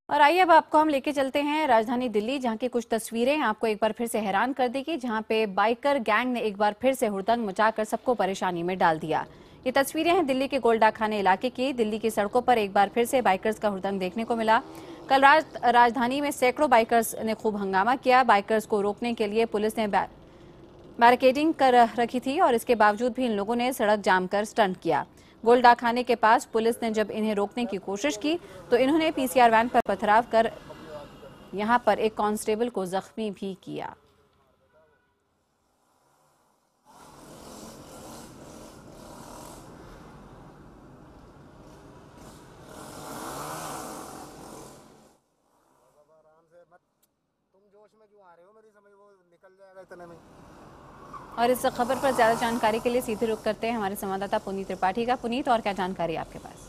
और आइए अब आपको हम लेके चलते हैं राजधानी दिल्ली, जहां की कुछ तस्वीरें आपको एक बार फिर से हैरान कर देगी। जहां पे बाइकर गैंग ने एक बार फिर से हुड़दंग मचाकर सबको परेशानी में डाल दिया। ये तस्वीरें हैं दिल्ली के गोल डाक खाने इलाके की। दिल्ली की सड़कों पर एक बार फिर से बाइकर्स का हुड़दंग देखने को मिला। कल रात राजधानी में सैकड़ों बाइकर्स ने खूब हंगामा किया। बाइकर्स को रोकने के लिए पुलिस ने बैरिकेडिंग कर रखी थी और इसके बावजूद भी इन लोगों ने सड़क जाम कर स्टंट किया। गोलडा खाने के पास पुलिस ने जब इन्हें रोकने की कोशिश की तो इन्होंने पीसीआर वैन पर पथराव कर यहां पर एक कांस्टेबल को जख्मी भी किया। आराम से मत, तुम जोश में क्यों आ रहे हो? मेरी समझ वो निकल जाएगा इतने में। और इस खबर पर ज्यादा जानकारी के लिए सीधे रुख करते हैं हमारे संवाददाता पुनीत त्रिपाठी का। पुनीत, और क्या जानकारी आपके पास?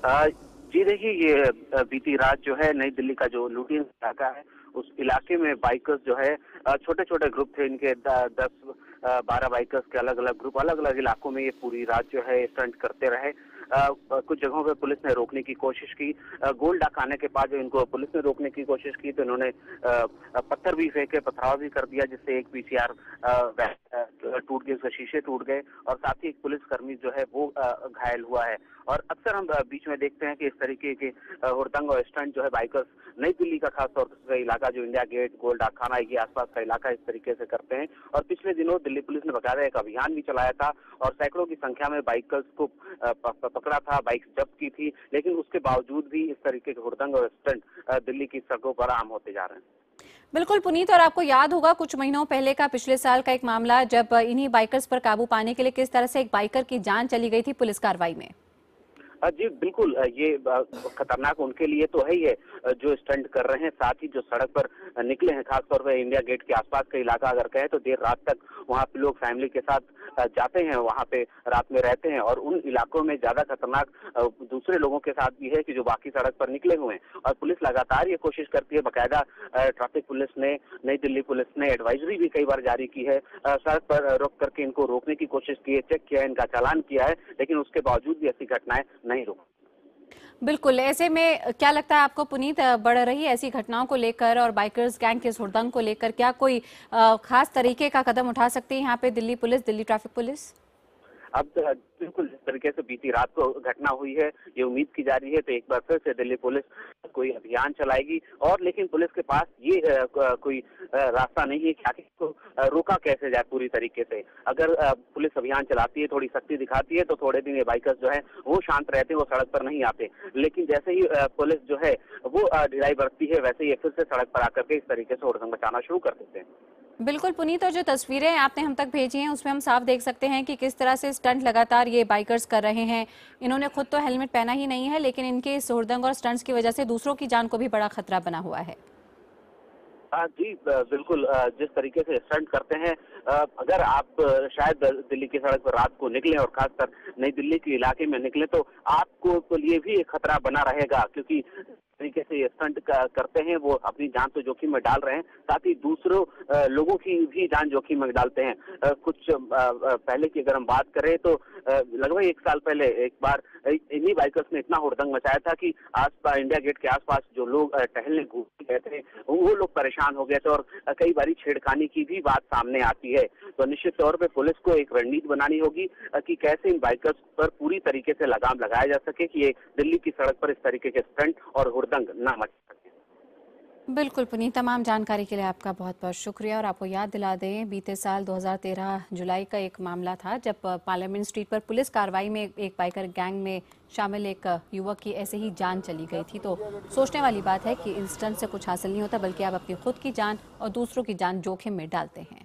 आ, जी देखिए, ये बीती रात जो है नई दिल्ली का जो लुटियन इलाका है उस इलाके में बाइकर्स जो है छोटे छोटे ग्रुप थे इनके 10-12 बाइकर्स के अलग अलग ग्रुप अलग अलग इलाकों में ये पूरी रात जो है स्टंट करते रहे। कुछ जगहों पे पुलिस ने रोकने की कोशिश की। गोल डाक खाने के पास जो इनको पुलिस ने रोकने की कोशिश की तो इन्होंने पत्थर भी फेंके, पथराव भी कर दिया, जिससे एक पीसीआर टूट गए, उसके शीशे टूट गए और साथ ही एक पुलिसकर्मी जो है वो घायल हुआ है। और अक्सर हम बीच में देखते हैं कि इस तरीके के हुड़दंग और स्टंट जो है बाइकर्स नई दिल्ली का खासतौर से इलाका जो इंडिया गेट, गोल डाक खाना के आसपास का इलाका इस तरीके से करते हैं। और पिछले दिनों दिल्ली पुलिस ने बकायदा एक अभियान भी चलाया था और सैकड़ों की संख्या में बाइकर्स को पकड़ा था, बाइक जब्त की थी, लेकिन उसके बावजूद भी इस तरीके के हुड़दंग और स्टंट दिल्ली की सड़कों पर आम होते जा रहे हैं। बिल्कुल पुनीत, और आपको याद होगा कुछ महीनों पहले का पिछले साल का एक मामला, जब इन्हीं बाइकर्स पर काबू पाने के लिए किस तरह से एक बाइकर की जान चली गई थी पुलिस कार्रवाई में। जी बिल्कुल, ये खतरनाक उनके लिए तो है ही है जो स्टंट कर रहे हैं, साथ ही जो सड़क पर निकले हैं, खासतौर पर इंडिया गेट के आसपास का इलाका अगर कहें तो देर रात तक वहाँ पे लोग फैमिली के साथ जाते हैं, वहाँ पे रात में रहते हैं। और उन इलाकों में ज्यादा खतरनाक दूसरे लोगों के साथ भी है कि जो बाकी सड़क पर निकले हुए हैं। और पुलिस लगातार ये कोशिश करती है, बाकायदा ट्रैफिक पुलिस ने, नई दिल्ली पुलिस ने एडवाइजरी भी कई बार जारी की है, सड़क पर रोक करके इनको रोकने की कोशिश की है, चेक किया है, इनका चालान किया है, लेकिन उसके बावजूद भी ऐसी घटनाएं नहीं रुक। बिल्कुल, ऐसे में क्या लगता है आपको पुनीत, बढ़ रही ऐसी घटनाओं को लेकर और बाइकर्स गैंग के हुड़दंग को लेकर क्या कोई खास तरीके का कदम उठा सकती है यहाँ पे Delhi police, Delhi traffic police? अब बिल्कुल जिस तरीके से बीती रात को घटना हुई है, ये उम्मीद की जा रही है तो एक बार फिर से दिल्ली पुलिस कोई अभियान चलाएगी। और लेकिन पुलिस के पास ये कोई रास्ता नहीं है कि आखिर इसको रोका कैसे जाए पूरी तरीके से। अगर पुलिस अभियान चलाती है, थोड़ी सख्ती दिखाती है तो थोड़े दिन ये बाइकर्स जो है वो शांत रहते हैं, वो सड़क पर नहीं आते। लेकिन जैसे ही पुलिस जो है वो ढिलाई बरतती है, वैसे ही फिर से सड़क पर आकर के इस तरीके से हुड़दंग मचाना शुरू कर देते हैं। बिल्कुल पुनीत, और जो तस्वीरें आपने हम तक भेजी हैं उसमें हम साफ देख सकते हैं कि किस तरह से स्टंट लगातार ये बाइकर्स कर रहे हैं। इन्होंने खुद तो हेलमेट पहना ही नहीं है, लेकिन इनके इस हुड़दंग और स्टंट्स की वजह से दूसरों की जान को भी बड़ा खतरा बना हुआ है। जी बिल्कुल, जिस तरीके से स्टंट करते हैं, अगर आप शायद दिल्ली की सड़क पर रात को निकलें और खासकर नई दिल्ली के इलाके में निकलें तो आपको तो लिए भी एक खतरा बना रहेगा, क्योंकि तरीके से ये स्टंट करते हैं, वो अपनी जान तो जोखिम में डाल रहे हैं, साथ ही दूसरों लोगों की भी जान जोखिम में डालते हैं। कुछ पहले की अगर हम बात करें तो लगभग 1 साल पहले एक बार इन्हीं बाइकर्स ने इतना हुड़दंग मचाया था कि आसपास इंडिया गेट के आसपास जो लोग टहलने घूमने गए थे वो लोग परेशान हो गए थे और कई बारी छेड़खानी की भी बात सामने आती है। तो निश्चित तौर पे पुलिस को एक रणनीति बनानी होगी कि कैसे इन बाइकर्स पर पूरी तरीके से लगाम लगाया जा सके कि ये दिल्ली की सड़क पर इस तरीके के स्टंट और हुड़दंग ना मच सके। बिल्कुल पुनीत, तमाम जानकारी के लिए आपका बहुत बहुत शुक्रिया। और आपको याद दिला दें, बीते साल 2013 जुलाई का एक मामला था जब पार्लियामेंट स्ट्रीट पर पुलिस कार्रवाई में एक बाइकर गैंग में शामिल एक युवक की ऐसे ही जान चली गई थी। तो सोचने वाली बात है कि इंस्टेंट से कुछ हासिल नहीं होता, बल्कि आप अपनी खुद की जान और दूसरों की जान जोखिम में डालते हैं।